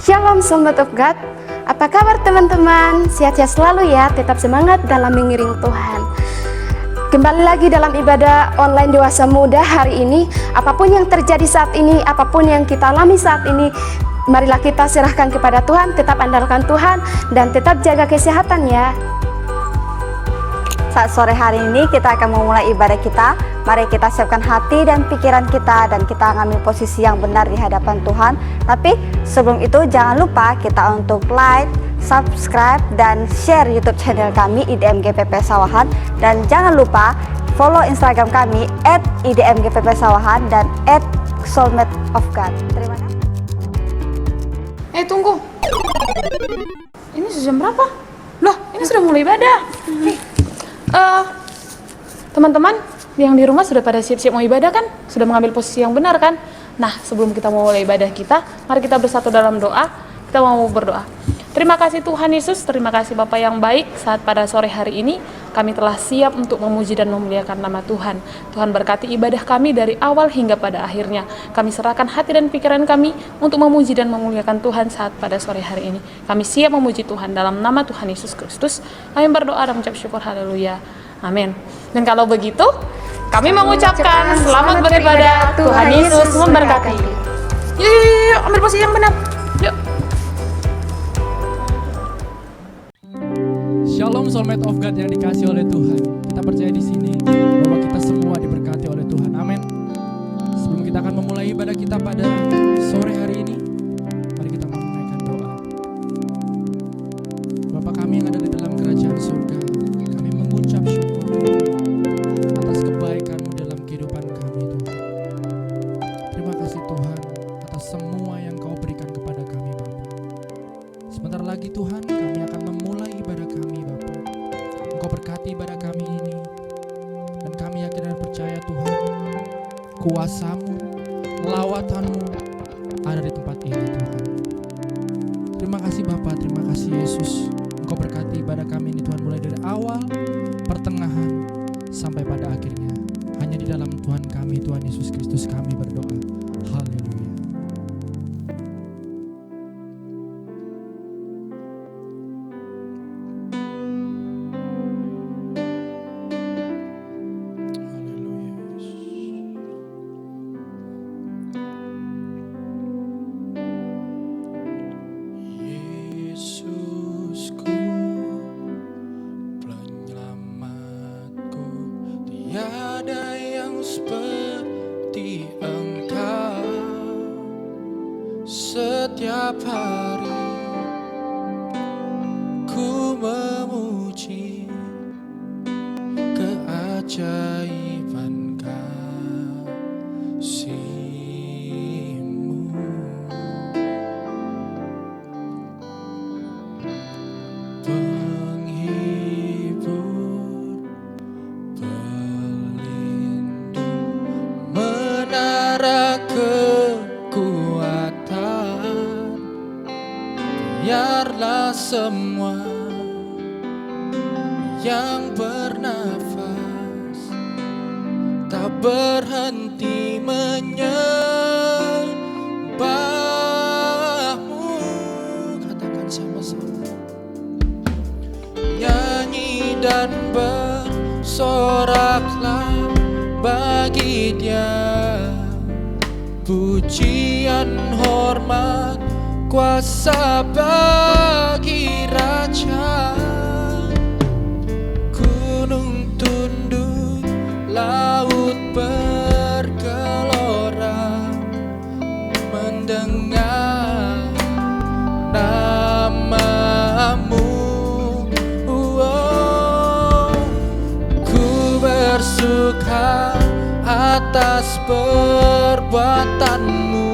Shalom Soulmate of God. Apa kabar teman-teman? Sehat-sehat selalu ya, tetap semangat dalam mengiring Tuhan. Kembali lagi dalam ibadah online Dewasa Muda hari ini. Apapun yang terjadi saat ini, apapun yang kita alami saat ini, marilah kita serahkan kepada Tuhan, tetap andalkan Tuhan, dan tetap jaga kesehatan ya. Saat sore hari ini kita akan memulai ibadah kita. Mari kita siapkan hati dan pikiran kita dan kita mengambil posisi yang benar di hadapan Tuhan. Tapi sebelum itu jangan lupa kita untuk like, subscribe dan share YouTube channel kami IDMGPP Sawahan, dan jangan lupa follow Instagram kami @IDMGPP Sawahan dan @soulmateofgod. Terima kasih. Tunggu. Ini sudah jam berapa? Loh, ini sudah mulai ibadah. Teman-teman yang di rumah sudah pada siap-siap mau ibadah kan? Sudah mengambil posisi yang benar kan? Nah, sebelum kita mulai ibadah kita, mari kita bersatu dalam doa. Kita mau berdoa. Terima kasih Tuhan Yesus, terima kasih Bapa yang baik. Saat pada sore hari ini kami telah siap untuk memuji dan memuliakan nama Tuhan. Tuhan berkati ibadah kami dari awal hingga pada akhirnya. Kami serahkan hati dan pikiran kami untuk memuji dan memuliakan Tuhan saat pada sore hari ini. Kami siap memuji Tuhan dalam nama Tuhan Yesus Kristus. Kami berdoa dan mengucap syukur, haleluya. Amin. Dan kalau begitu, kami mengucapkan selamat beribadah. Tuhan Yesus memberkati. Yuk, ambil posisi yang benar. Yuk. Shalom Soulmate of God yang dikasihi oleh Tuhan. Kita percaya di sini bahwa kita semua diberkati oleh Tuhan. Amin. Sebelum kita akan memulai ibadah kita pada sore hari ini, mari kita menunaikan doa. Bapa kami yang ada di dalam kerajaan surga, kami mengucap syukur atas kebaikan-Mu dalam kehidupan kami, Tuhan. Terima kasih Tuhan atas semua yang Kau berikan kepada kami, Bapa. Sebentar lagi Tuhan, kami akan memulai ibadah kami, Bapa. Engkau berkati ibadah kami ini, dan kami yakin dan percaya Tuhan, kuasa-Mu, lawatan-Mu ada di tempat ini, Tuhan. Terima kasih Bapa, terima kasih Yesus. Engkau berkati ibadah kami ini Tuhan, mulai dari awal, pertengahan, sampai pada akhirnya. Hanya di dalam Tuhan kami, Tuhan Yesus Kristus, kami berdoa. Haleluya. Yesusku, penyelamatku, tiada yang seperti Engkau. Setiap hari ku memuji keajaiban kasih-Mu. Penghibur, pelindung, menara kekuatan, biarlah semua yang bernafas tak berhenti menyembah-Mu. Katakan sama-sama. Nyanyi dan bersoraklah bagi Dia, pujian, hormat, kuasa bagi Raja. Gunung tunduk, laut bergelora mendengar nama-Mu. Bersuka atas perbuatan-Mu,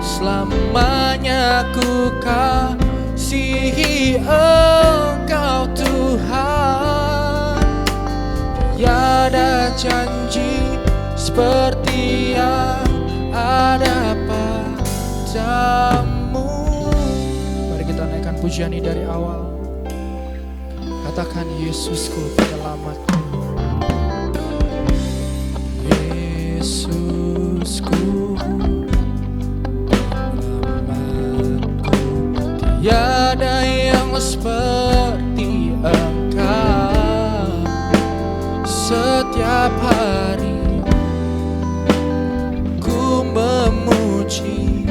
selamanya ku kasihi Engkau Tuhan. Tiada janji seperti yang ada padamu. Mari kita naikkan pujian ini dari awal. Katakan Yesusku, penyelamatku. Yesusku, penyelamatku. seperti Engkau setiap hari ku memuji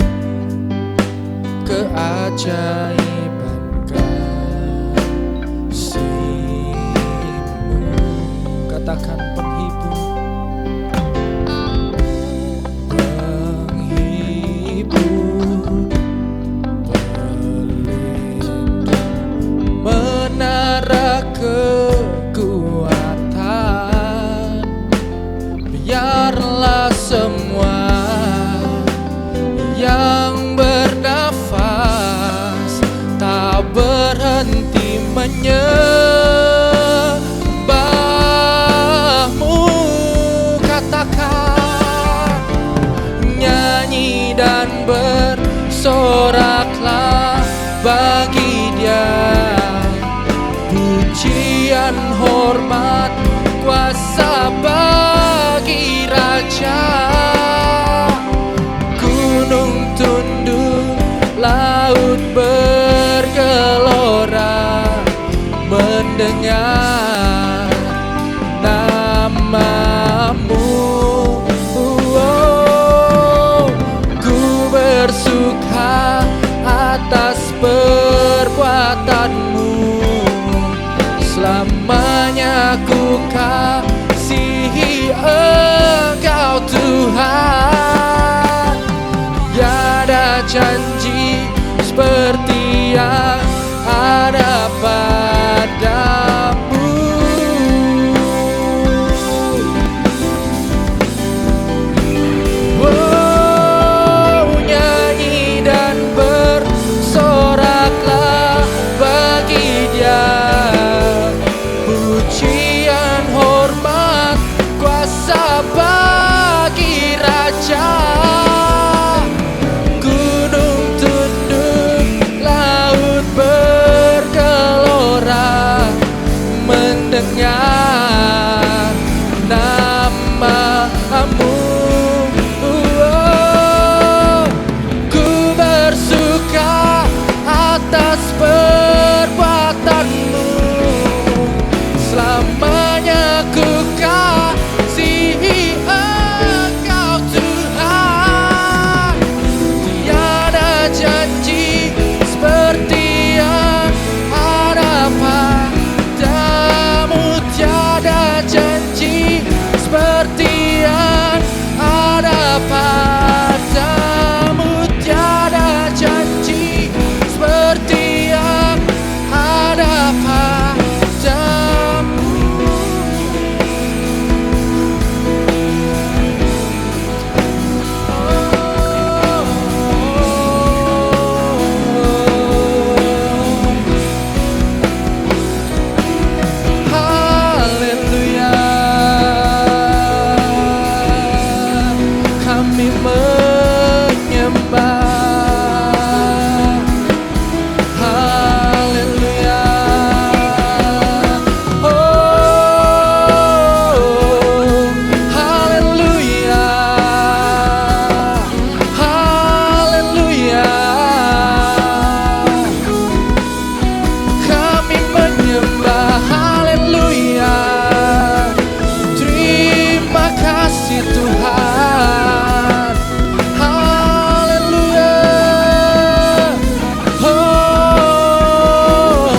keajaiban kasih-Mu. Katakan penghibur, menara kekuatan, biarlah semua yang bernafas tak berhenti menyembah-Mu. Katakan, nyanyi dan bersoraklah bagi Dia, pujian, hormat, kuasa bagi Raja. Gunung tunduk, laut bergelora mendengar nama-Mu. Ku bersuka atas perbuatan-Mu, selamanya ku kasihi Engkau Tuhan. Tiada janji seperti yang ada padamu. Oh, nyanyi dan bersoraklah bagi Dia, pujian, hormat, kuasa bagi Raja. Gunung tunduk, laut bergelora mendengar nama-Mu. Ku bersuka atas perbuatan-Mu, selamanya ku kasihi Engkau Tuhan. Tiada janji seperti yang ada padamu, tiada janji seperti yang ada padamu, tiada janji seperti yang ada padamu. Haleluya, kami menyembah. Haleluya, oh haleluya, haleluya, kami menyembah. Haleluya, terima kasih Tuhan. Haleluya, oh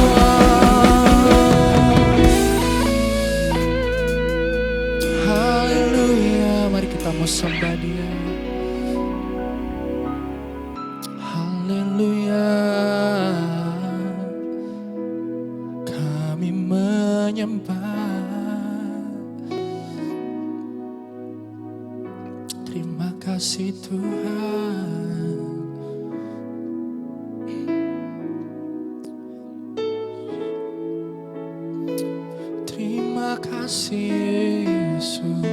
haleluya. Mari kita mau sembah Dia. Haleluya, kami menyembah. Terima kasih Tuhan. Terima kasih Yesus.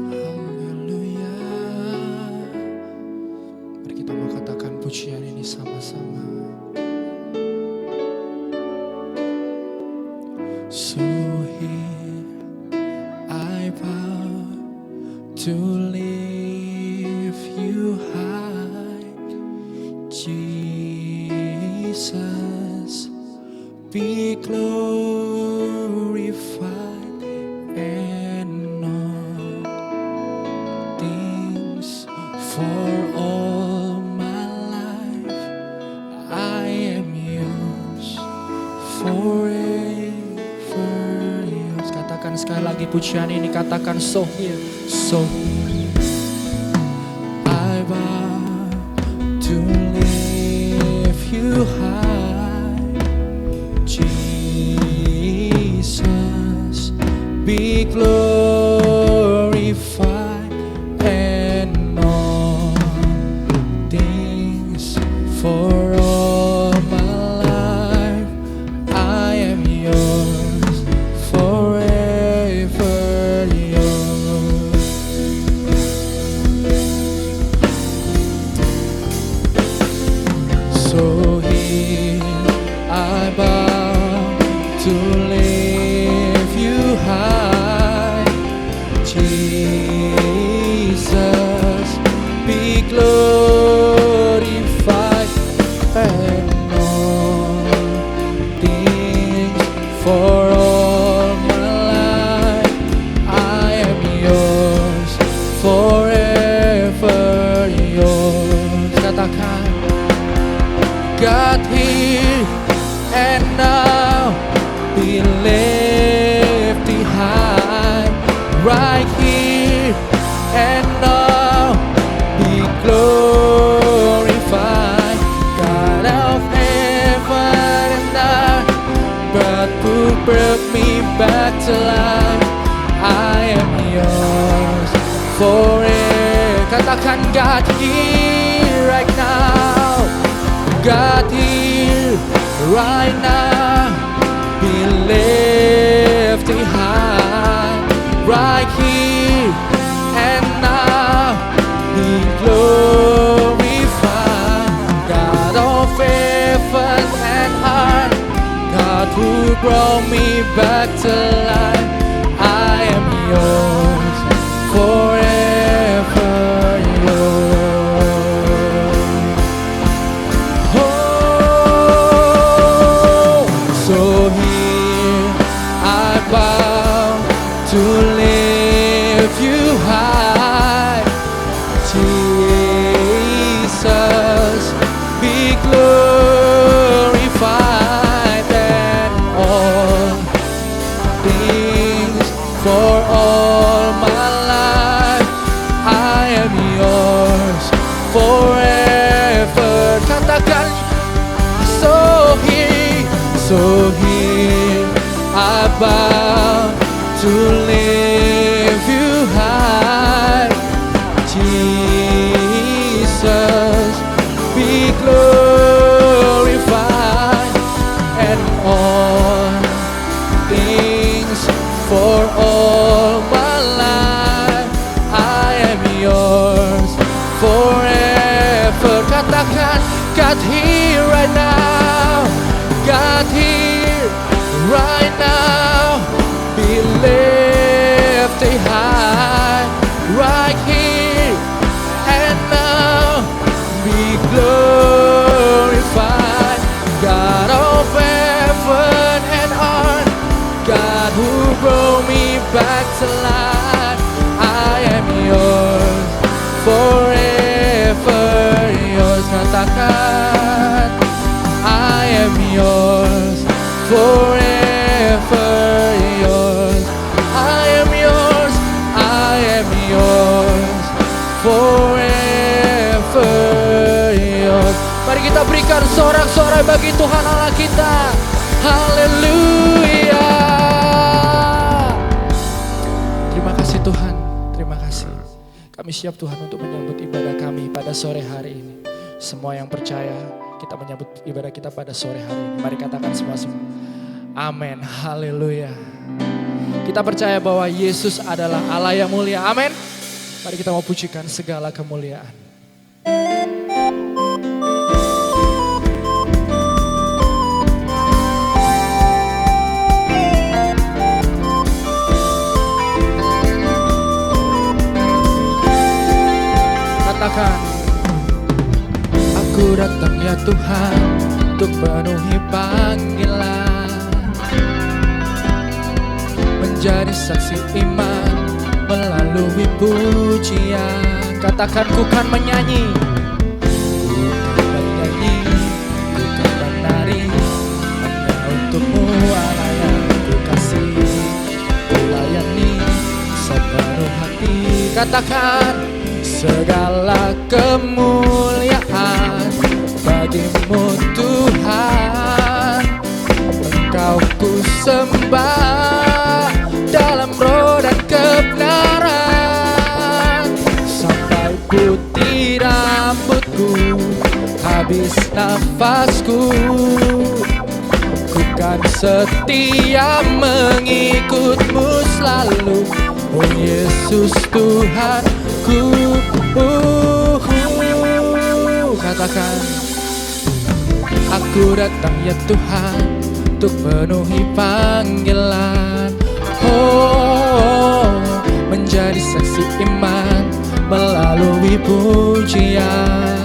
Haleluya. Mari kita mau katakan pujian ini sama-sama. So here I bow to lift you high. be glorified and all things for all my life. I am yours forever yours. Katakan sekali lagi pujian ini, katakan so here, so here. I bow to lift you high, Jesus, be glorified and all things for all my life. I am yours forever yours. So here I bow to lift you high, Jesus, be glorified and all things for all my life. I am yours forever yours. Katakan, God here and now, be lifted high, right here and now, be glorified, God of heaven and earth, but who brought me back to life. I am yours forever. Katakan, God here right now, God here right now, be lifted high, right here and now, be glorified, God of heaven and earth, God who brought me back to life. I am yours forever yours. Oh, so here I bow to lift you high, Jesus, be glorified and all things for all my life. I am yours forever. Katakan, so here I bow to lift you high, Jesus, be glorified and all things for all my life. I am yours forever. Katakan, God here right now, God here right now, be lifted high, right here and now, be glorified, God of heaven and earth, God who brought me back to life. I am yours forever yours. Katakan, I am yours forever yours. I am yours, I am yours forever yours. Mari kita berikan sorak-sorai bagi Tuhan Allah kita. Haleluya. Terima kasih Tuhan, terima kasih. Kami siap Tuhan untuk menyambut ibadah kami pada sore hari ini. Semua yang percaya, kita menyambut ibadah kita pada sore hari ini. Mari katakan semua-semua. Amin. Haleluya. Kita percaya bahwa Yesus adalah Allah yang mulia. Amin. Mari kita mau pujikan segala kemuliaan. Katakan, aku datang ya Tuhan untuk penuhi panggilan. menjadi saksi iman melalui pujian. Katakan, ku kan menyanyi, ku kan menyanyi, ku kan menari hanya untukmu Allah yang ku kasih. Ku layani sepenuh hati. Katakan, segala kemuliaan bagimu Tuhan. Engkau ku sembah dalam roh dan kebenaran, sampai putih rambutku, habis nafasku. Ku kan setia mengikutmu selalu, oh Yesus Tuhanku. Katakan, aku datang ya Tuhan untuk penuhi panggilan. Oh, menjadi saksi iman melalui pujian.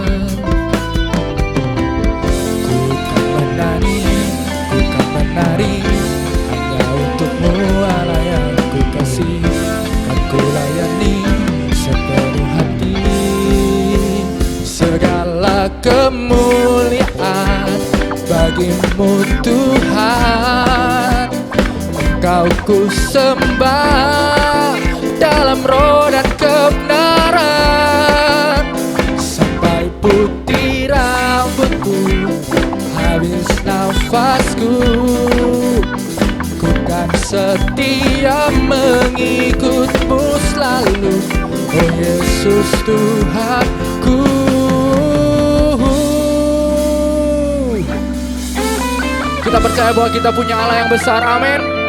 Ku kan menari, ku kan menari hanya untukmu Allah yang ku kasih. Kan ku layani sepenuh hati. Segala kemuliaan bagimu Tuhan. Engkau ku sembah dalam roh dan kebenaran, sampai putih rambutku, habis nafasku. Ku kan setia mengikutmu selalu, oh Yesus Tuhanku. Kita percaya bahwa kita punya Allah yang besar, amin.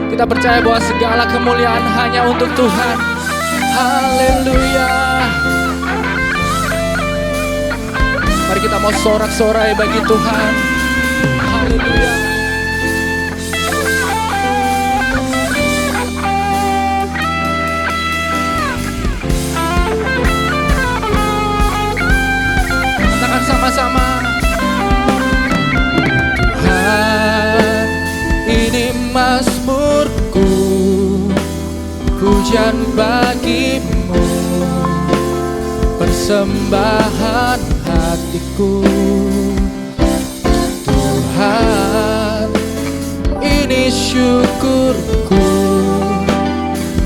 Kita percaya bahwa segala kemuliaan hanya untuk Tuhan. Haleluya. Mari kita mau sorak-sorai bagi Tuhan. Haleluya. Katakan sama-sama, Tuhan, ini mazmurku, pujian bagimu, persembahan hatiku. Tuhan, ini syukurku,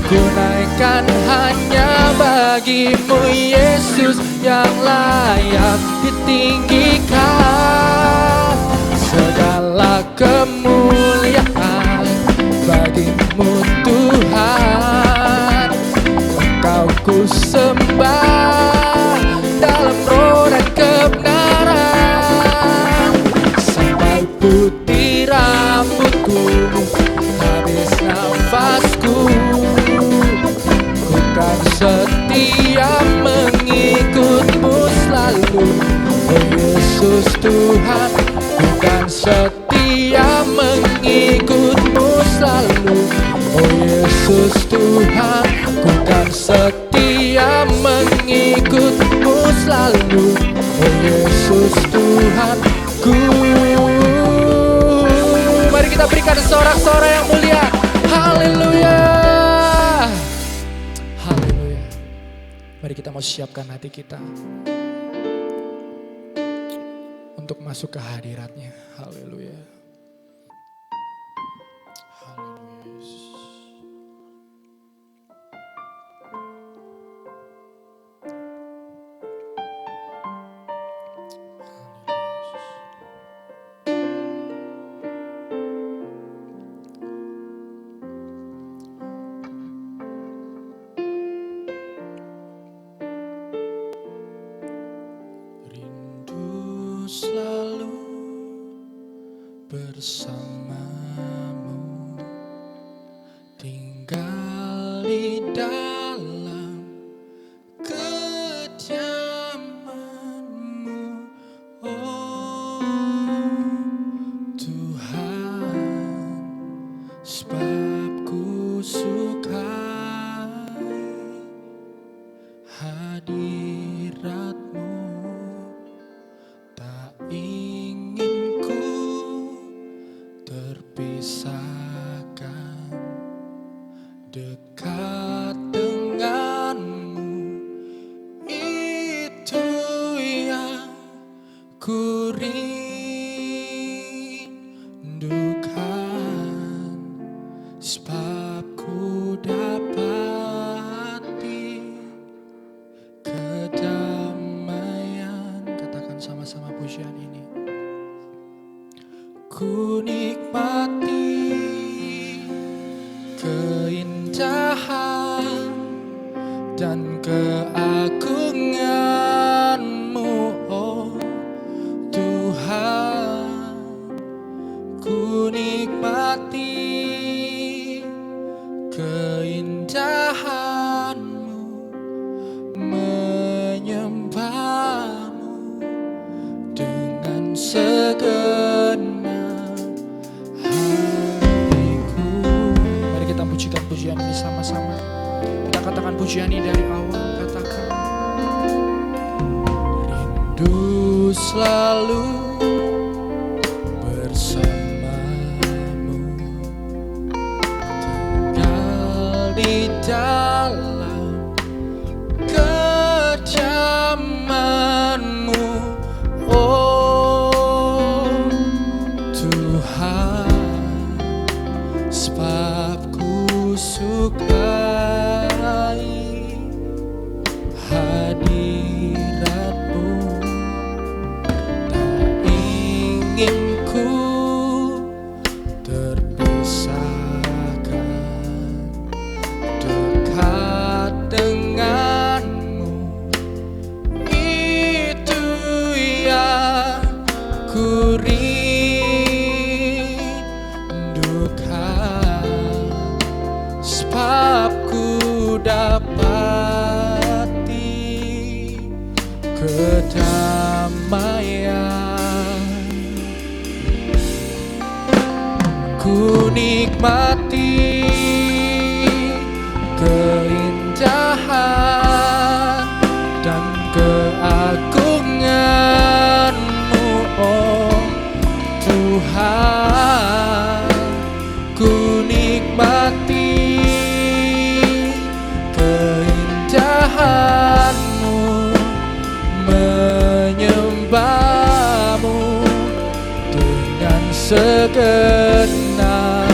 ku naikkan hanya bagimu Yesus yang layak ditinggikan. Segala kemuliaan bagimu Tuhan. Engkau ku sembah dalam roh dan kebenaran, sampai putih rambutku, habis nafasku. Ku kan setia mengikutmu selalu, oh Yesus Tuhan. Ku kan setia mengikutmu selalu, oh Yesus Tuhan. Ku kan setia mengikutmu selalu, oh Yesus Tuhanku. Mari kita berikan sorak-sorai yang mulia. Haleluya. Haleluya. Mari kita mau siapkan hati kita untuk masuk ke hadirat-Nya. Haleluya. Haleluya Yesus. Rindu selalu bersamamu, tinggal di dalam kediaman-Mu, oh Tuhan. Sebab ku sukai hadirat-Mu, tak ingin ku terpisah Ku rindukan, sebab ku dapati kedamaian. Katakan sama-sama pujian ini. Ku nikmati keindahan dan keagungan-Mu, oh Tuhan. Ku nikmati keindahan-Mu, menyembah-Mu dengan segenap hatiku. Mari kita pujikan pujian ini sama-sama. Kita katakan pujian ini dari awal. Katakan, rindu selalu bersamamu, tinggal di dalam kediaman-Mu, oh Tuhan. Sebab ku sukai hadirat-Mu, tak ingin ku terpisahkan. Dekat dengan-Mu, itu yang ku rindukan. Sebab ku dapati kedamaian. Ku nikmati keindahan dan keagungan-Mu, oh Tuhan. Ku nikmati keindahan-Mu, menyembah-Mu dengan segenap.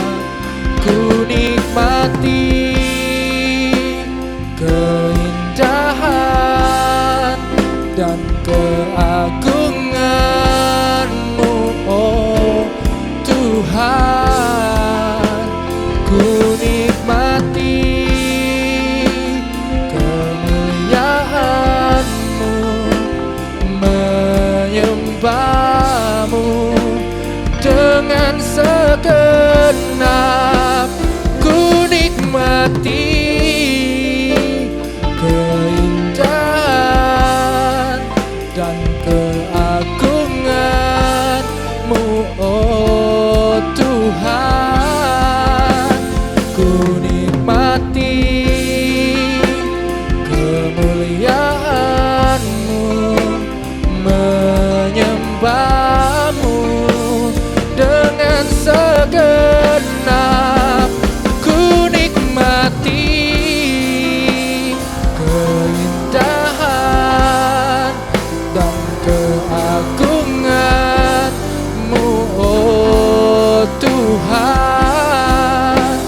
Ku nikmati keindahan dan keagungan-Mu, oh Tuhan. Ku nikmati kemuliaan-Mu, menyembah-Mu dengan segenap. Ku nikmati keindahan dan keagungan-Mu, oh Tuhan. Ku nikmati kemuliaan-Mu, menyembah-Mu dengan segenap. Ku nikmati keindahan dan keagungan-Mu, oh Tuhan.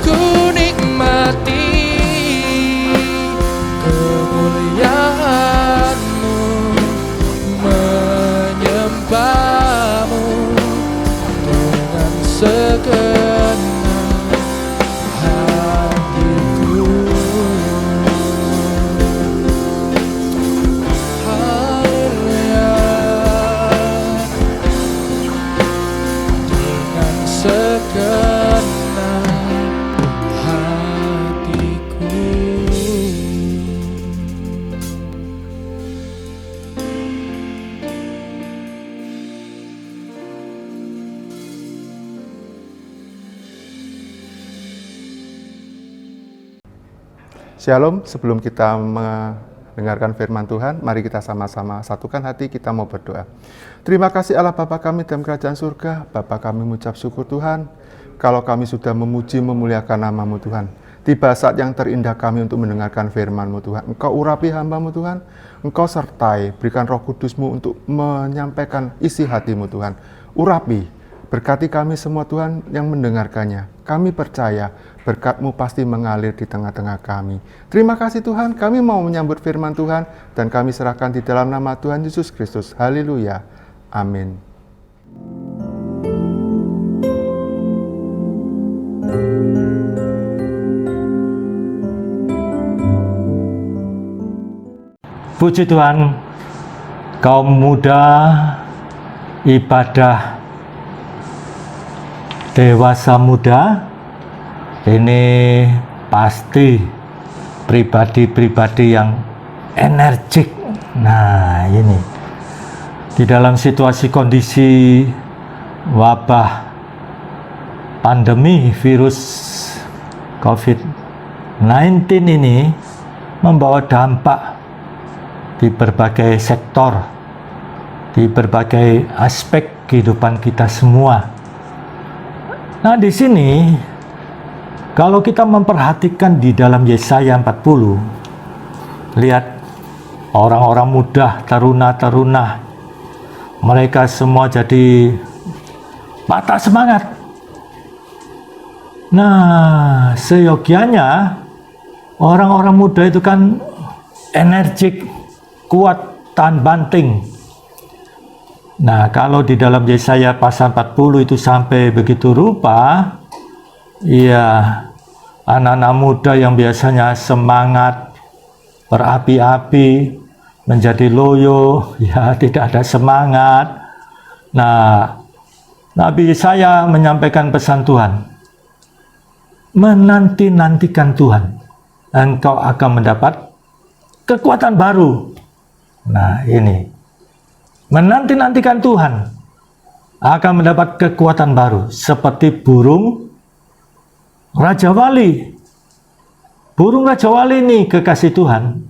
Ku nikmati kemuliaan-Mu, menyembah-Mu dengan segenap hatiku. Haleluya. Dengan segenap hatiku. Shalom, sebelum kita mendengarkan firman Tuhan, mari kita sama-sama satukan hati, kita mau berdoa. Terima kasih Allah Bapa kami dalam kerajaan surga. Bapa kami mengucap syukur Tuhan, kalau kami sudah memuji memuliakan nama-Mu Tuhan. Tiba saat yang terindah kami untuk mendengarkan firman-Mu Tuhan. Engkau urapi hamba-Mu Tuhan, Engkau sertai, berikan Roh Kudus-Mu untuk menyampaikan isi hati-Mu Tuhan. Urapi, berkati kami semua Tuhan yang mendengarkannya. Kami percaya berkat-Mu pasti mengalir di tengah-tengah kami. Terima kasih Tuhan, kami mau menyambut firman Tuhan dan kami serahkan di dalam nama Tuhan Yesus Kristus. Haleluya. Amin. Puji Tuhan, kaum muda ibadah dewasa muda ini pasti pribadi-pribadi yang energik. Nah, ini di dalam situasi kondisi wabah pandemi virus COVID-19 ini membawa dampak di berbagai sektor, di berbagai aspek kehidupan kita semua. Nah, di sini kalau kita memperhatikan di dalam Yesaya 40, lihat orang-orang muda, taruna-taruna, mereka semua jadi patah semangat. Nah, seyogianya orang-orang muda itu kan energik, kuat, tahan banting. Nah, kalau di dalam Yesaya pasal 40 itu sampai begitu rupa, ya anak-anak muda yang biasanya semangat, berapi-api, menjadi loyo, ya tidak ada semangat. Nah, Nabi Yesaya menyampaikan pesan Tuhan, menanti-nantikan Tuhan, engkau akan mendapat kekuatan baru. Nah, ini menanti-nantikan Tuhan akan mendapat kekuatan baru seperti burung Raja Wali. Burung Raja Wali ini kekasih Tuhan,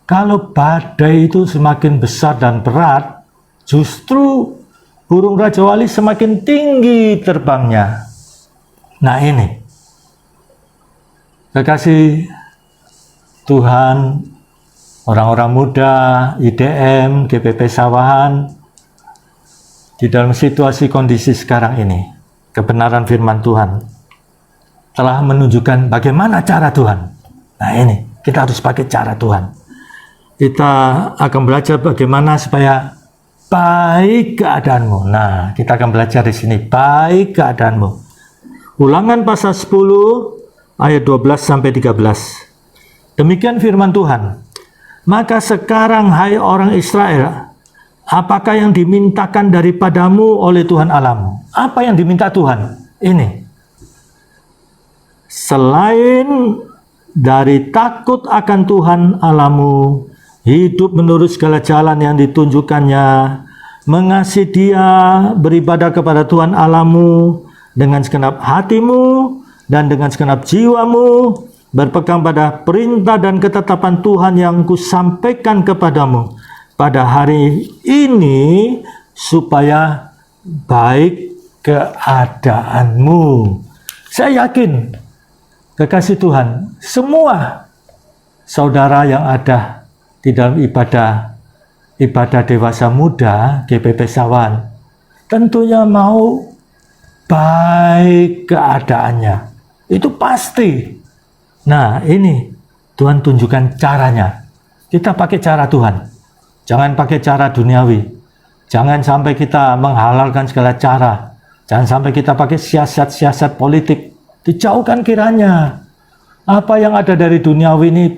kalau badai itu semakin besar dan berat, justru burung Raja Wali semakin tinggi terbangnya. Nah, ini kekasih Tuhan, orang-orang muda, IDM, GPP Sawahan, di dalam situasi kondisi sekarang ini, kebenaran firman Tuhan telah menunjukkan bagaimana cara Tuhan. Nah, ini, kita harus pakai cara Tuhan. Kita akan belajar bagaimana supaya baik keadaanmu. Nah, kita akan belajar di sini, baik keadaanmu. Ulangan pasal 10, ayat 12 sampai 13. Demikian firman Tuhan. Maka sekarang, hai orang Israel, apakah yang dimintakan daripadamu oleh Tuhan Allahmu? Apa yang diminta Tuhan? Ini. Selain dari takut akan Tuhan Allahmu, hidup menurut segala jalan yang ditunjukkannya, mengasihi Dia, beribadah kepada Tuhan Allahmu dengan segenap hatimu dan dengan segenap jiwamu, berpegang pada perintah dan ketetapan Tuhan yang kusampaikan kepadamu pada hari ini, supaya baik keadaanmu. Saya yakin, kekasih Tuhan, semua saudara yang ada di dalam ibadah dewasa muda GPP Sawahan tentunya mau baik keadaannya. Itu pasti. Nah, ini Tuhan tunjukkan caranya. Kita pakai cara Tuhan. Jangan pakai cara duniawi. Jangan sampai kita menghalalkan segala cara. Jangan sampai kita pakai siasat-siasat politik. Dijauhkan kiranya. Apa yang ada dari duniawi ini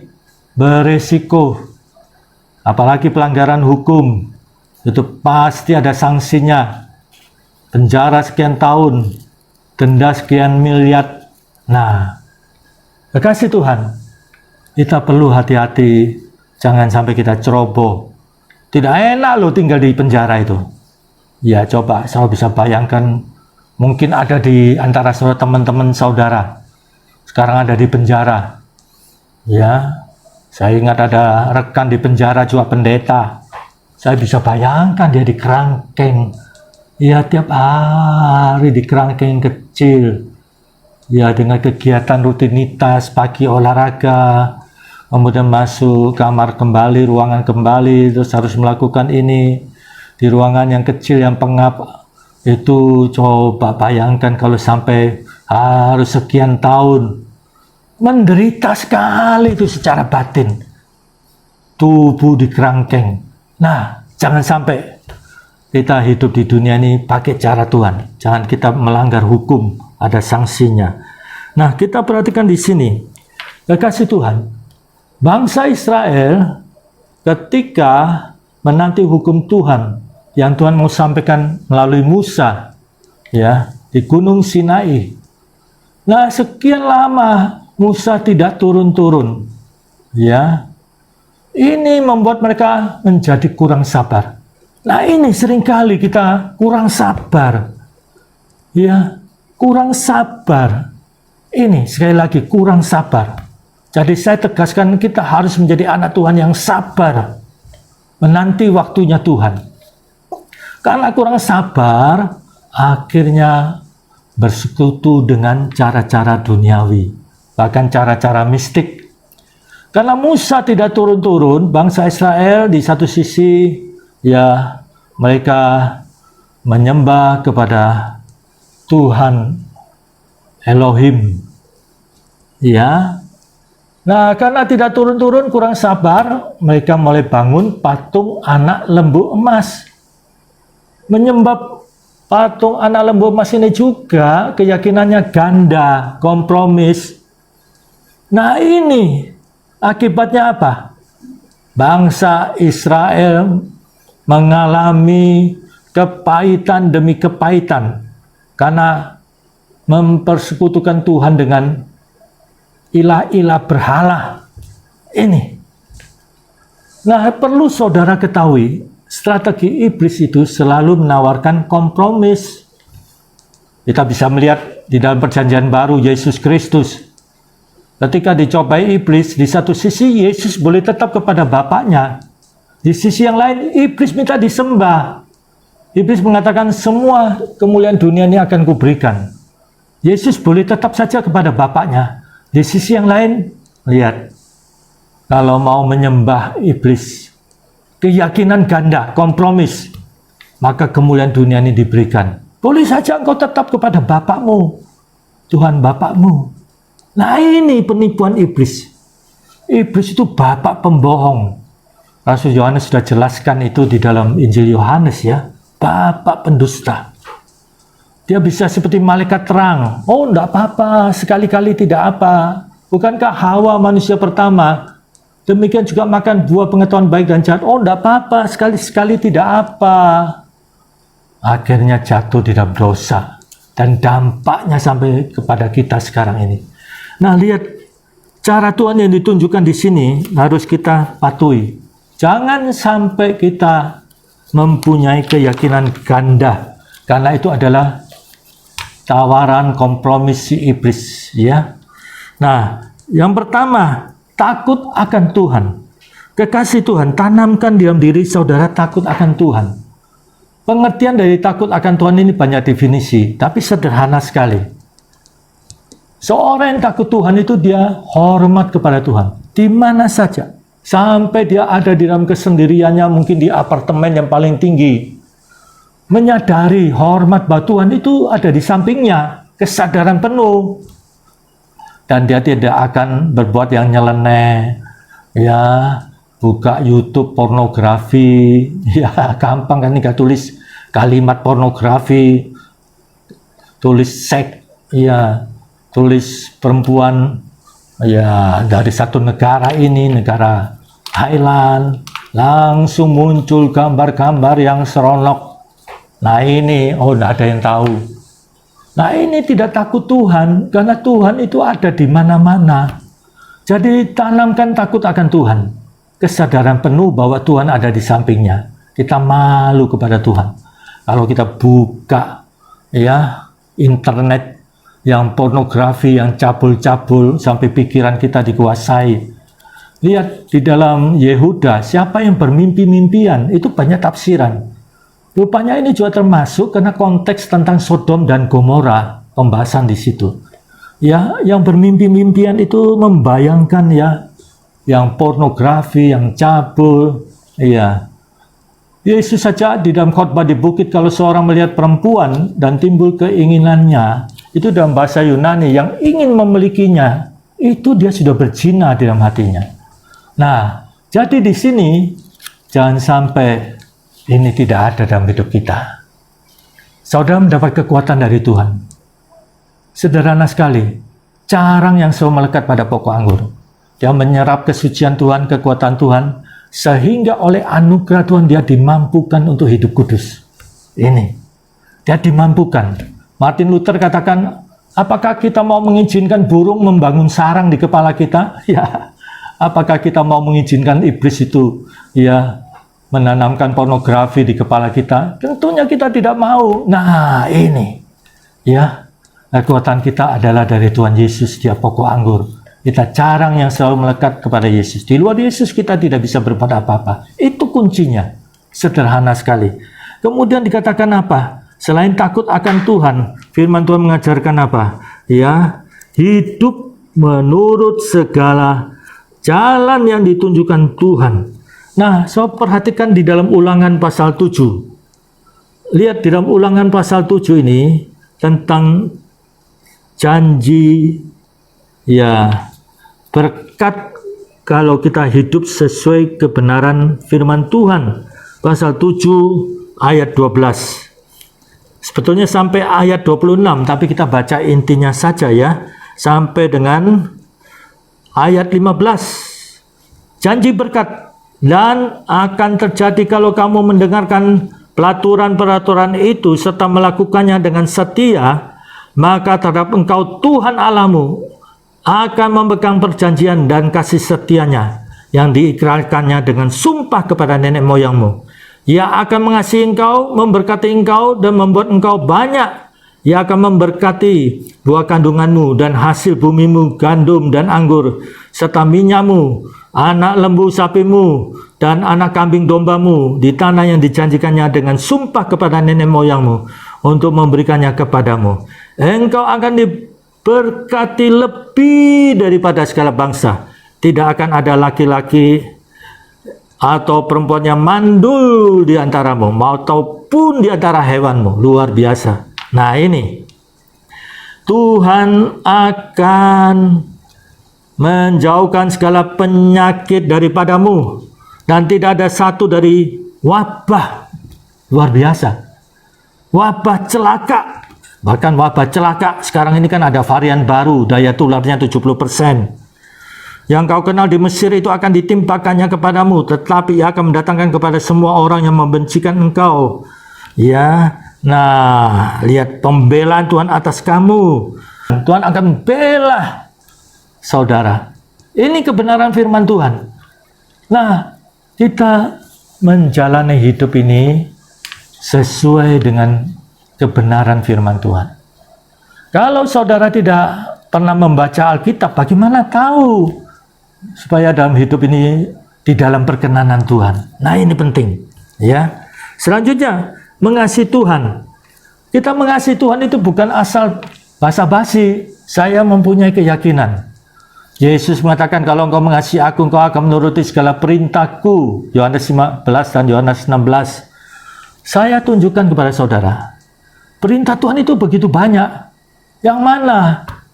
beresiko. Apalagi pelanggaran hukum. Itu pasti ada sanksinya. Penjara sekian tahun. Denda sekian miliar. Nah, kekasih Tuhan, kita perlu hati-hati, jangan sampai kita ceroboh. Tidak enak loh tinggal di penjara itu. Ya coba, saya bisa bayangkan, mungkin ada di antara saudara, teman-teman saudara, sekarang ada di penjara. Ya, saya ingat ada rekan di penjara juga pendeta. Saya bisa bayangkan dia di kerangkeng. Ya tiap hari di kerangkeng kecil. ya dengan kegiatan rutinitas pagi olahraga, kemudian masuk kamar kembali, ruangan kembali, terus harus melakukan ini di ruangan yang kecil yang pengap. Itu coba bayangkan kalau sampai harus sekian tahun, menderita sekali itu secara batin, tubuh dikerangkeng. Nah, jangan sampai kita hidup di dunia ini pakai cara Tuhan. Jangan kita melanggar hukum, ada sanksinya. Nah, kita perhatikan di sini, kekasih Tuhan, bangsa Israel ketika menanti hukum Tuhan yang Tuhan mau sampaikan melalui Musa, ya, di Gunung Sinai. Nah, sekian lama Musa tidak turun-turun, ya. Ini membuat mereka menjadi kurang sabar. Nah, ini seringkali kita kurang sabar. Ya, kurang sabar. Ini sekali lagi kurang sabar. Jadi saya tegaskan kita harus menjadi anak Tuhan yang sabar. Menanti waktunya Tuhan. Karena kurang sabar, akhirnya bersekutu dengan cara-cara duniawi. Bahkan cara-cara mistik. Karena Musa tidak turun-turun, bangsa Israel di satu sisi, ya, mereka menyembah kepada Tuhan Elohim, ya. Nah, karena tidak turun-turun, kurang sabar, mereka mulai bangun patung anak lembu emas. Menyembah patung anak lembu emas ini juga keyakinannya ganda, kompromis. Nah, ini akibatnya apa? Bangsa Israel mengalami kepahitan demi kepahitan karena mempersekutukan Tuhan dengan ilah-ilah berhala. Ini. Nah, perlu saudara ketahui, strategi iblis itu selalu menawarkan kompromis. Kita bisa melihat di dalam Perjanjian Baru Yesus Kristus. Ketika dicobai iblis, di satu sisi Yesus boleh tetap kepada Bapaknya. Di sisi yang lain, iblis minta disembah. Iblis mengatakan semua kemuliaan dunia ini akan kuberikan. Yesus boleh tetap saja kepada Bapaknya. Di sisi yang lain, lihat. Kalau mau menyembah iblis, keyakinan ganda, kompromis, maka kemuliaan dunia ini diberikan. Boleh saja engkau tetap kepada Bapakmu, Tuhan Bapakmu. Nah, ini penipuan iblis. Iblis itu bapak pembohong. Rasul Yohanes sudah jelaskan itu di dalam Injil Yohanes, ya. Bapak pendusta. Dia bisa seperti malaikat terang. Oh, enggak apa-apa, sekali-kali tidak apa. Bukankah Hawa manusia pertama? Demikian juga makan buah pengetahuan baik dan jahat. Oh, enggak apa-apa, sekali-sekali tidak apa. Akhirnya jatuh di dalam dosa. Dan dampaknya sampai kepada kita sekarang ini. Nah, lihat cara Tuhan yang ditunjukkan di sini harus kita patuhi. Jangan sampai kita mempunyai keyakinan ganda, karena itu adalah tawaran kompromis si iblis, ya. Nah, yang pertama, takut akan Tuhan. Kekasih Tuhan, tanamkan dalam diri saudara takut akan Tuhan. Pengertian dari takut akan Tuhan ini banyak definisi, tapi sederhana sekali. Seorang yang takut Tuhan itu dia hormat kepada Tuhan. Di mana saja. Sampai dia ada di dalam kesendiriannya, mungkin di apartemen yang paling tinggi. Menyadari hormat bahwa Tuhan itu ada di sampingnya. Kesadaran penuh. Dan dia tidak akan berbuat yang nyeleneh. Ya, buka YouTube pornografi. Ya, gampang kan nih tulis kalimat pornografi. Tulis seks. Ya, tulis perempuan ya dari satu negara ini, negara Thailand, langsung muncul gambar-gambar yang seronok. Nah ini, oh tidak ada yang tahu. Nah ini tidak takut Tuhan, karena Tuhan itu ada di mana-mana. Jadi tanamkan takut akan Tuhan. Kesadaran penuh bahwa Tuhan ada di sampingnya. Kita malu kepada Tuhan. Kalau kita buka ya internet yang pornografi, yang cabul-cabul, sampai pikiran kita dikuasai. Lihat di dalam Yehuda, siapa yang bermimpi-mimpian, itu banyak tafsiran. Rupanya ini juga termasuk karena konteks tentang Sodom dan Gomora, pembahasan di situ. ya yang bermimpi-mimpian itu membayangkan ya yang pornografi, yang cabul, ya. Yesus saja di dalam khotbah di bukit, kalau seorang melihat perempuan dan timbul keinginannya, itu dalam bahasa Yunani yang ingin memilikinya, itu dia sudah berzina di dalam hatinya. Nah, jadi di sini jangan sampai ini tidak ada dalam hidup kita. Saudara mendapat kekuatan dari Tuhan. Sederhana sekali, carang yang selalu melekat pada pokok anggur. Dia menyerap kesucian Tuhan, kekuatan Tuhan, sehingga oleh anugerah Tuhan dia dimampukan untuk hidup kudus. Ini, dia dimampukan. Martin Luther katakan, apakah kita mau mengizinkan burung membangun sarang di kepala kita? Ya. Apakah kita mau mengizinkan iblis itu ya menanamkan pornografi di kepala kita? Tentunya kita tidak mau. Nah, ini ya, kekuatan kita adalah dari Tuhan Yesus, dia pokok anggur. Kita carang yang selalu melekat kepada Yesus. Di luar Yesus kita tidak bisa berbuat apa-apa. Itu kuncinya. Sederhana sekali. Kemudian dikatakan apa? Selain takut akan Tuhan, firman Tuhan mengajarkan apa? Ya, hidup menurut segala jalan yang ditunjukkan Tuhan. Nah, so perhatikan di dalam Ulangan pasal 7. Lihat di dalam Ulangan pasal 7 ini tentang janji ya berkat kalau kita hidup sesuai kebenaran firman Tuhan. Pasal 7 ayat 12. Sebetulnya sampai ayat 26, tapi kita baca intinya saja ya. Sampai dengan ayat 15. Janji berkat dan akan terjadi kalau kamu mendengarkan peraturan-peraturan itu serta melakukannya dengan setia, maka terhadap engkau Tuhan Allahmu akan memegang perjanjian dan kasih setianya yang diikrarkannya dengan sumpah kepada nenek moyangmu. Ia akan mengasihi engkau, memberkati engkau, dan membuat engkau banyak. Ia akan memberkati buah kandunganmu dan hasil bumimu, gandum dan anggur, serta minyakmu, anak lembu sapimu, dan anak kambing dombamu di tanah yang dijanjikannya dengan sumpah kepada nenek moyangmu untuk memberikannya kepadamu. Engkau akan diberkati lebih daripada segala bangsa. Tidak akan ada laki-laki atau perempuan yang mandul di antaramu, maupun di antara hewanmu. Luar biasa. Nah ini, Tuhan akan menjauhkan segala penyakit daripadamu, dan tidak ada satu dari wabah. Luar biasa. Wabah celaka. Bahkan wabah celaka sekarang ini kan ada varian baru, daya tularnya 70%. Yang kau kenal di Mesir itu akan ditimpakannya kepadamu, tetapi ia akan mendatangkan kepada semua orang yang membencikan engkau. Ya, nah, lihat pembelaan Tuhan atas kamu. Tuhan akan membela saudara. Ini kebenaran firman Tuhan. Nah, kita menjalani hidup ini sesuai dengan kebenaran firman Tuhan. Kalau saudara tidak pernah membaca Alkitab, bagaimana tahu supaya dalam hidup ini di dalam perkenanan Tuhan? Nah, ini penting, ya. Selanjutnya, mengasihi Tuhan. Kita mengasihi Tuhan itu bukan asal basa-basi. Saya mempunyai keyakinan. Yesus mengatakan, kalau engkau mengasihi aku, engkau akan menuruti segala perintahku. Yohanes 15 dan Yohanes 16. Saya tunjukkan kepada saudara, perintah Tuhan itu begitu banyak. Yang mana?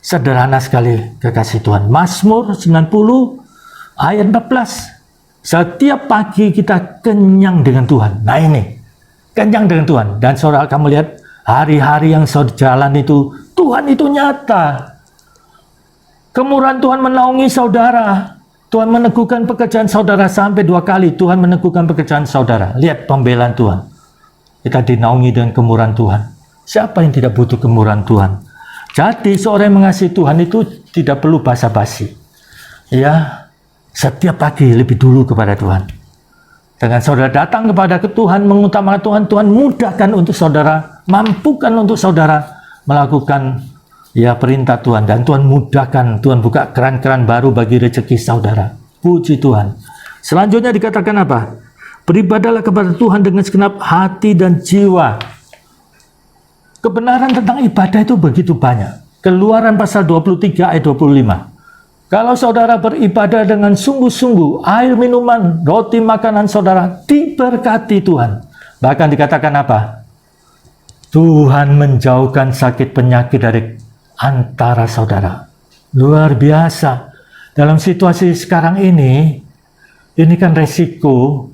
Sederhana sekali, kekasih Tuhan. Mazmur 90 ayat 14. Setiap pagi kita kenyang dengan Tuhan. Nah ini, kenyang dengan Tuhan. Dan saudara, kamu lihat hari-hari yang saudara jalan itu, Tuhan itu nyata. Kemurahan Tuhan menaungi saudara. Tuhan meneguhkan pekerjaan saudara sampai 2 kali. Tuhan meneguhkan pekerjaan saudara. Lihat pembelaan Tuhan. Kita dinaungi dengan kemurahan Tuhan. Siapa yang tidak butuh kemurahan Tuhan? Jadi seorang yang mengasihi Tuhan itu tidak perlu basa-basi. Ya, setiap pagi lebih dulu kepada Tuhan. Dengan saudara datang kepada Tuhan, mengutamakan Tuhan, Tuhan mudahkan untuk saudara, mampukan untuk saudara melakukan ya perintah Tuhan, dan Tuhan mudahkan, Tuhan buka keran-keran baru bagi rezeki saudara. Puji Tuhan. Selanjutnya dikatakan apa? Beribadahlah kepada Tuhan dengan segenap hati dan jiwa. Kebenaran tentang ibadah itu begitu banyak. Keluaran pasal 23 ayat 25. Kalau saudara beribadah dengan sungguh-sungguh, air minuman, roti makanan saudara diberkati Tuhan. Bahkan dikatakan apa? Tuhan menjauhkan sakit penyakit dari antara saudara. Luar biasa. Dalam situasi sekarang ini kan resiko.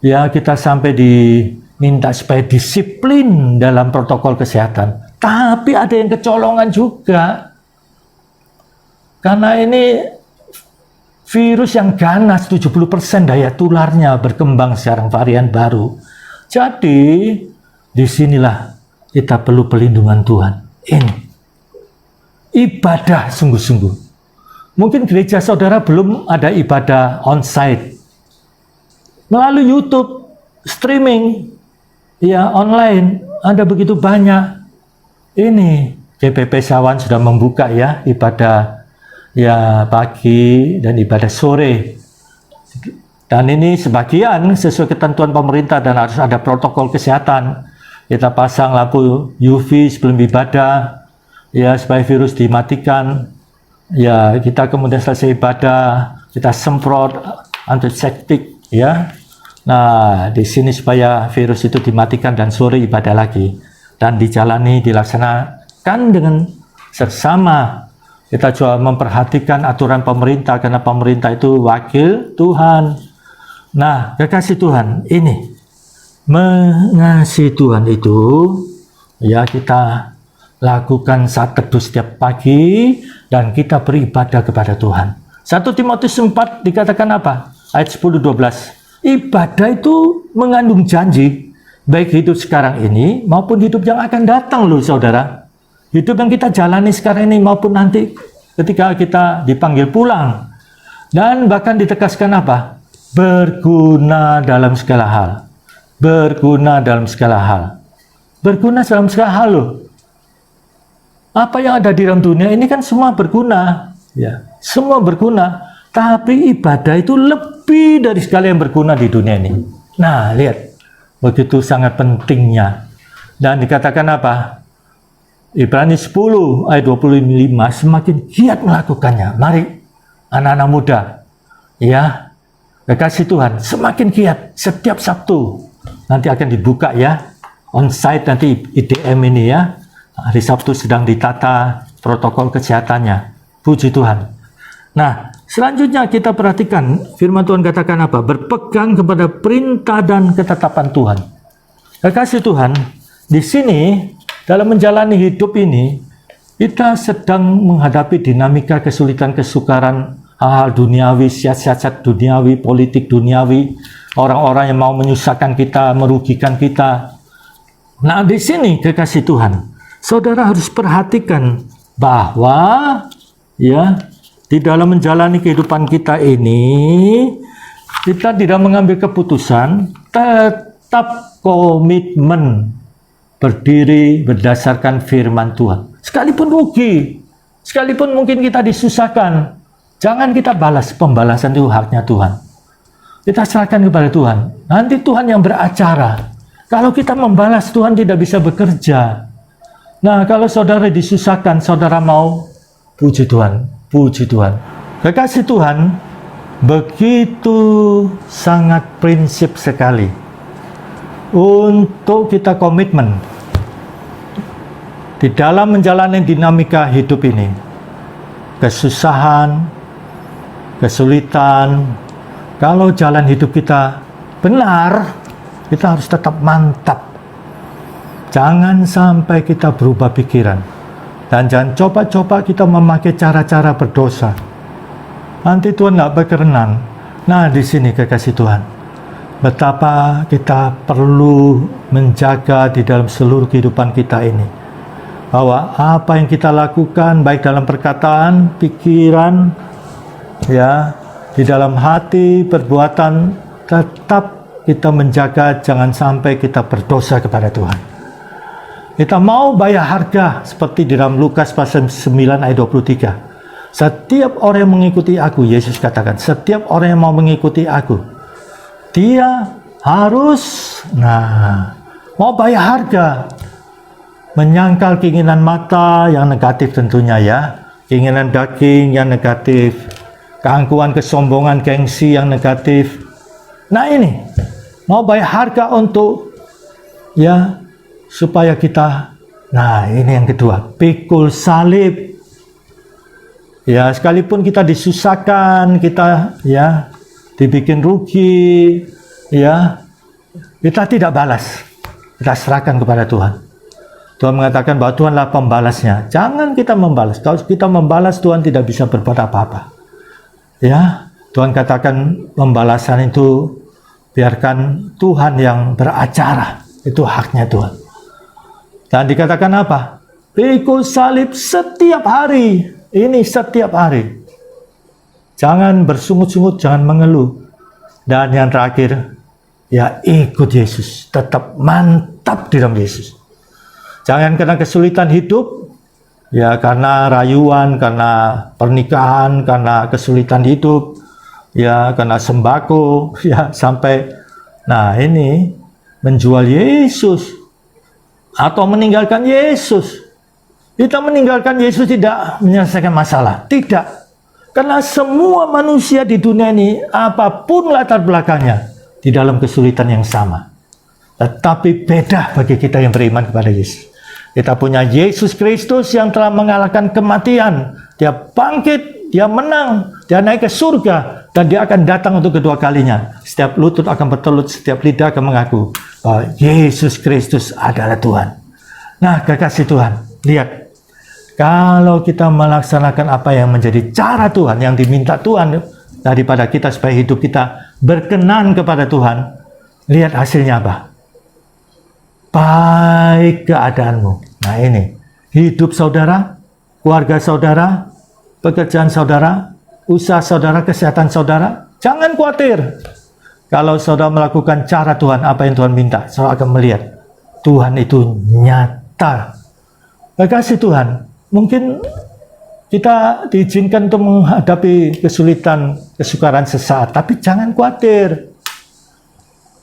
Ya, kita sampai diminta supaya disiplin dalam protokol kesehatan. Tapi ada yang kecolongan juga. Karena ini virus yang ganas, 70% daya tularnya berkembang sekarang varian baru. Jadi, disinilah kita perlu perlindungan Tuhan. Ini ibadah sungguh-sungguh. Mungkin gereja saudara belum ada ibadah on-site. Melalui YouTube, streaming, ya online, ada begitu banyak. Ini GPP Sawan sudah membuka ya ibadah ya pagi dan ibadah sore. Dan ini sebagian sesuai ketentuan pemerintah dan harus ada protokol kesehatan. Kita pasang lampu UV sebelum ibadah, ya supaya virus dimatikan. Ya kita kemudian selesai ibadah, kita semprot antiseptik, ya. Nah di sini supaya virus itu dimatikan dan sore ibadah lagi dan dijalani dilaksanakan dengan seksama. Kita coba memperhatikan aturan pemerintah karena pemerintah itu wakil Tuhan. Nah, kekasih Tuhan, ini mengasihi Tuhan itu ya kita lakukan saat teduh setiap pagi dan kita beribadah kepada Tuhan. 1 Timotius 4 dikatakan apa? Ayat 10-12. Ibadah itu mengandung janji, baik hidup sekarang ini maupun hidup yang akan datang loh saudara. Hidup yang kita jalani sekarang ini maupun nanti ketika kita dipanggil pulang. Dan bahkan ditegaskan apa? Berguna dalam segala hal. Berguna dalam segala hal. Berguna dalam segala hal loh. Apa yang ada di dalam dunia ini kan semua berguna. Ya, semua berguna. Tapi ibadah itu lebih dari segala yang berguna di dunia ini. Nah, lihat. Begitu sangat pentingnya. Dan dikatakan apa? Ibrani 10 ayat 25 semakin giat melakukannya. Mari anak-anak muda ya kekasih Tuhan semakin giat setiap Sabtu nanti akan dibuka ya on-site nanti IDM ini ya hari Sabtu sedang ditata protokol kesehatannya. Puji Tuhan. Nah selanjutnya kita perhatikan firman Tuhan katakan apa? Berpegang kepada perintah dan ketetapan Tuhan. Kekasih Tuhan di sini dalam menjalani hidup ini, kita sedang menghadapi dinamika kesulitan, kesukaran, hal-hal duniawi, siasat duniawi, politik duniawi, orang-orang yang mau menyusahkan kita, merugikan kita. Nah, di sini kekasih Tuhan, saudara harus perhatikan bahwa ya di dalam menjalani kehidupan kita ini, kita tidak mengambil keputusan, tetap komitmen berdiri berdasarkan firman Tuhan. Sekalipun rugi, sekalipun mungkin kita disusahkan, jangan kita balas. Pembalasan itu haknya Tuhan. Kita serahkan kepada Tuhan. Nanti Tuhan yang beracara. Kalau kita membalas, Tuhan tidak bisa bekerja. Nah, kalau saudara disusahkan, saudara mau, puji Tuhan, puji Tuhan. Kekasih Tuhan, begitu sangat prinsip sekali untuk kita komitmen di dalam menjalani dinamika hidup ini. Kesusahan, kesulitan, kalau jalan hidup kita benar, kita harus tetap mantap. Jangan sampai kita berubah pikiran. Dan jangan coba-coba kita memakai cara-cara berdosa. Nanti Tuhan tidak berkenan. Nah, di sini kekasih Tuhan, betapa kita perlu menjaga di dalam seluruh kehidupan kita ini. Bahwa apa yang kita lakukan, baik dalam perkataan, pikiran, ya, di dalam hati, perbuatan, tetap kita menjaga jangan sampai kita berdosa kepada Tuhan. Kita mau bayar harga seperti di dalam Lukas pasal 9 ayat 23. Setiap orang yang mengikuti aku, Yesus katakan, setiap orang yang mau mengikuti aku, dia harus, mau bayar harga. menyangkal keinginan mata yang negatif tentunya ya, keinginan daging yang negatif, keangkuhan, kesombongan, gengsi yang negatif. Nah ini, mau bayar harga untuk ya supaya kita, nah ini yang kedua, pikul salib. Ya, sekalipun kita disusahkan, kita ya dibikin rugi, ya kita tidak balas, kita serahkan kepada Tuhan. Tuhan mengatakan bahwa Tuhanlah pembalasnya. Jangan kita membalas. Kalau kita membalas, Tuhan tidak bisa berbuat apa-apa. Ya, Tuhan katakan pembalasan itu biarkan Tuhan yang beracara. Itu haknya Tuhan. Dan dikatakan apa? Pikul salib setiap hari. Ini setiap hari. Jangan bersungut-sungut, jangan mengeluh. Dan yang terakhir, ya ikut Yesus. Tetap mantap di dalam Yesus. Jangan karena kesulitan hidup, ya karena rayuan, karena pernikahan, karena kesulitan hidup, ya karena sembako, ya sampai, nah ini menjual Yesus atau meninggalkan Yesus. Kita meninggalkan Yesus tidak menyelesaikan masalah, tidak. Karena semua manusia di dunia ini, apapun latar belakangnya, di dalam kesulitan yang sama. Tetapi beda bagi kita yang beriman kepada Yesus. Kita punya Yesus Kristus yang telah mengalahkan kematian. Dia bangkit, dia menang, dia naik ke surga, dan dia akan datang untuk kedua kalinya. Setiap lutut akan bertelut, setiap lidah akan mengaku bahwa Yesus Kristus adalah Tuhan. Nah, kekasih Tuhan, lihat. Kalau kita melaksanakan apa yang menjadi cara Tuhan, yang diminta Tuhan daripada kita supaya hidup kita berkenan kepada Tuhan, lihat hasilnya apa? Baik keadaanmu. Nah ini, hidup saudara, keluarga saudara, pekerjaan saudara, usaha saudara, kesehatan saudara, jangan khawatir. Kalau saudara melakukan cara Tuhan, apa yang Tuhan minta, saudara akan melihat Tuhan itu nyata. Kekasih Tuhan, mungkin kita diizinkan untuk menghadapi kesulitan, kesukaran sesaat, tapi jangan khawatir.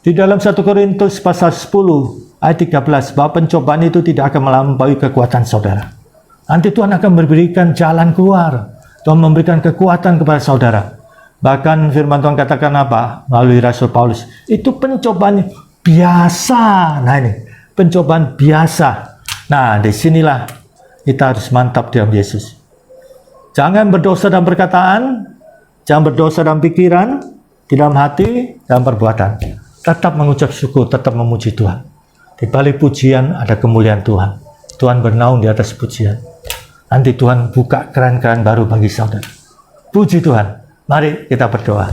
Di dalam 1 Korintus pasal 10 ayat 13, bahwa pencobaan itu tidak akan melampaui kekuatan saudara. Nanti Tuhan akan memberikan jalan keluar. Tuhan memberikan kekuatan kepada saudara. Bahkan firman Tuhan katakan apa? Melalui Rasul Paulus. Itu pencobaan biasa. Nah ini, pencobaan biasa. Nah, disinilah kita harus mantap dalam Yesus. Jangan berdosa dalam perkataan, jangan berdosa dalam pikiran, di dalam hati, dalam perbuatan. Tetap mengucap syukur, tetap memuji Tuhan. Di balik pujian ada kemuliaan Tuhan. Tuhan bernaung di atas pujian. Nanti Tuhan buka keran-keran baru bagi saudara. Puji Tuhan. Mari kita berdoa.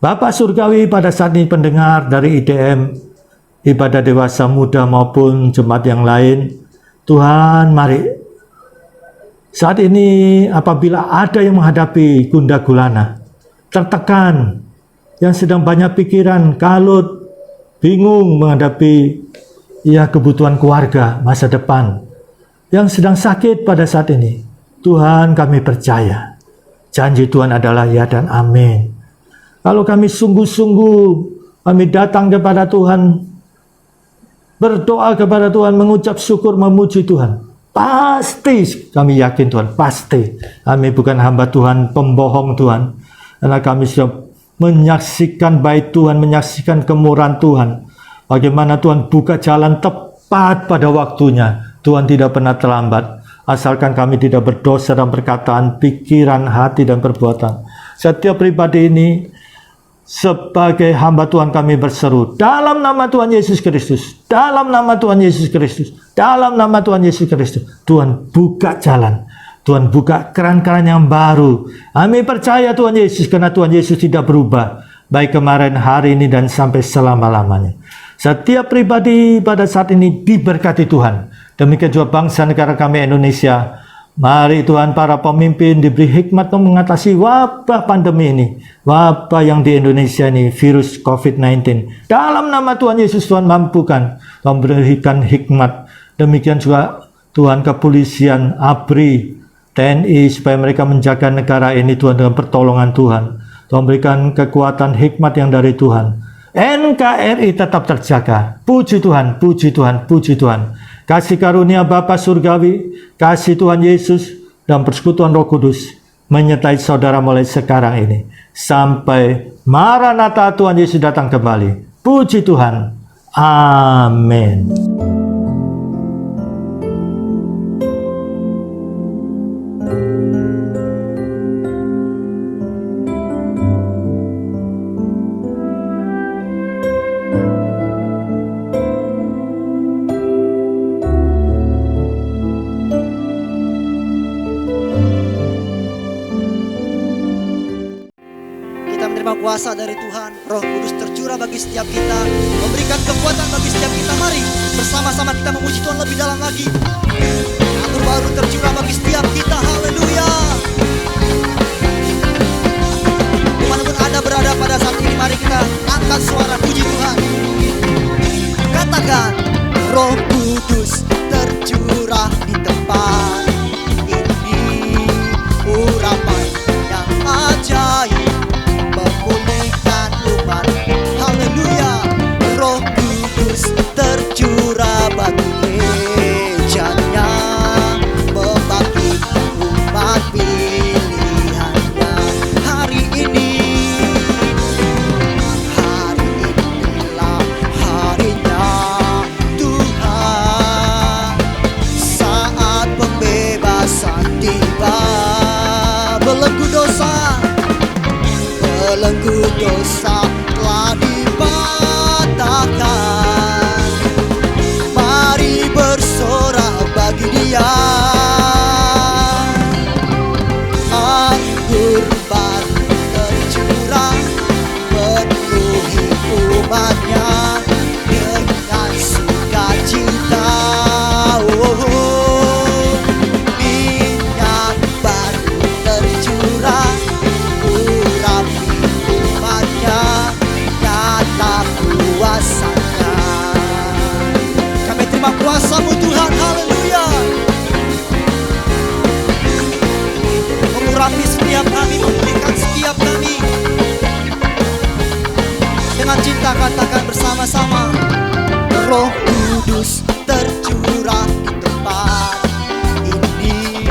Bapa Surgawi, pada saat ini pendengar dari IDM, ibadah dewasa muda maupun jemaat yang lain, Tuhan mari. Saat ini apabila ada yang menghadapi gundah gulana, tertekan, yang sedang banyak pikiran, kalut, bingung menghadapi ya kebutuhan keluarga, masa depan, yang sedang sakit pada saat ini, Tuhan kami percaya, janji Tuhan adalah ya dan amin. Kalau kami sungguh-sungguh, kami datang kepada Tuhan, berdoa kepada Tuhan, mengucap syukur, memuji Tuhan, pasti kami yakin Tuhan, pasti kami bukan hamba Tuhan, pembohong Tuhan, karena kami sudah menyaksikan baik Tuhan, menyaksikan kemurahan Tuhan, bagaimana Tuhan buka jalan tepat pada waktunya. Tuhan tidak pernah terlambat, asalkan kami tidak berdosa dalam perkataan, pikiran, hati, dan perbuatan. Setiap pribadi ini sebagai hamba Tuhan kami berseru dalam nama Tuhan Yesus Kristus, dalam nama Tuhan Yesus Kristus, dalam nama Tuhan Yesus Kristus. Tuhan buka jalan, Tuhan buka keran-keran yang baru. Kami percaya Tuhan Yesus, karena Tuhan Yesus tidak berubah, baik kemarin, hari ini, dan sampai selama-lamanya. Setiap pribadi pada saat ini diberkati Tuhan. Demikian juga bangsa negara kami Indonesia. Mari Tuhan, para pemimpin diberi hikmat untuk mengatasi wabah pandemi ini. Wabah yang di Indonesia ini, virus COVID-19. Dalam nama Tuhan Yesus, Tuhan mampukan, memberikan hikmat. Demikian juga Tuhan kepolisian, ABRI, TNI, supaya mereka menjaga negara ini Tuhan dengan pertolongan Tuhan. Tuhan berikan kekuatan hikmat yang dari Tuhan. NKRI tetap terjaga. Puji Tuhan, puji Tuhan, puji Tuhan. kasih karunia Bapa Surgawi, kasih Tuhan Yesus, dan persekutuan Roh Kudus menyertai saudara mulai sekarang ini sampai Maranatha Tuhan Yesus datang kembali. Puji Tuhan. Amin. Kita menerima kuasa dari Tuhan, Roh Kudus tercurah bagi setiap kita, memberikan kekuatan bagi setiap kita. Mari bersama-sama kita memuji Tuhan lebih dalam lagi. Anggur baru tercurah bagi setiap kita. Haleluya. Dimanapun Anda berada pada saat ini, mari kita angkat suara puji Tuhan. Katakan, Roh Kudus tercurah di tempat ini, urapan yang ajaib memulihkan umat. Haleluya. Roh Kudus tercurah bagi gerejanya, membagi umat pilihannya. Hari inilah harinya Tuhan, saat pembebasan tiba. Belenggu dosa telah dipatahkan. Mari bersorak bagi Dia. Anggur baru tercurah penuhi umatnya dengan sukacita. Minyak baru tercurah urapi umatnya, nyata kuasanya. Kami terima kuasa-Mu Tuhan. Haleluya. Mengurapi setiap kami, memulihkan setiap kami. Dengan cinta katakan bersama-sama, Roh Kudus tercurah di tempat ini,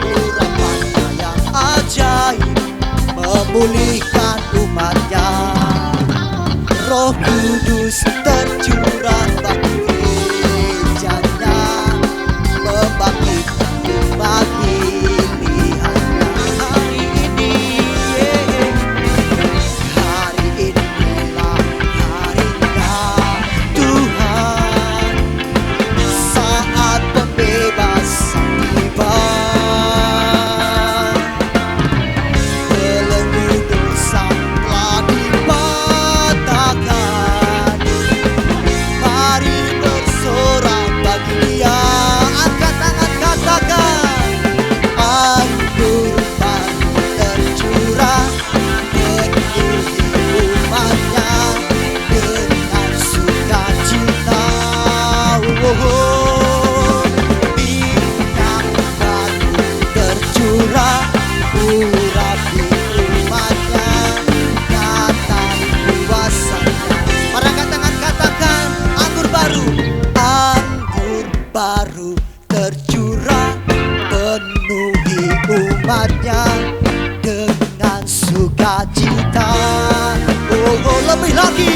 urapannya yang ajaib memulihkan umatnya. Roh Kudus tercurah bagi gerejanya, membangkitkan umat pilihannya. Hari inilah harinya Tuhan, saat pembebasan tiba. Belenggu dosa telah dipatahkan. Mari bersorak bagi Dia. Angkat tangan katakan, anggur baru tercurah penuhi umatnya dengan sukacita. Minyak baru tercurah urapi umatnya, nyata kuasanya. Mari angkat tangan katakan, anggur baru tercurah penuhi umatnya dengan sukacita. Oh, lebih lagi.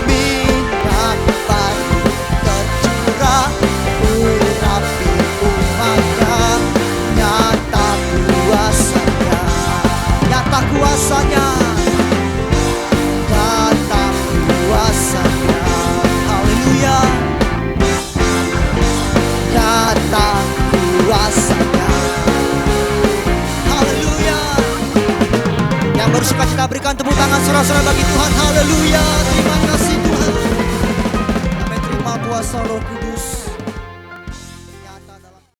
Minyak baru tercurah urapi umatnya, nyata kuasanya. Nyata kuasanya. Nyata kuasanya. Haleluya. Nyata kuasanya. Haleluya. Yang bersuka cita berikan tepuk tangan sorak-sorai bagi Tuhan. Haleluya. Terima kasih Tuhan. Kami terima kuasa Roh Kudus.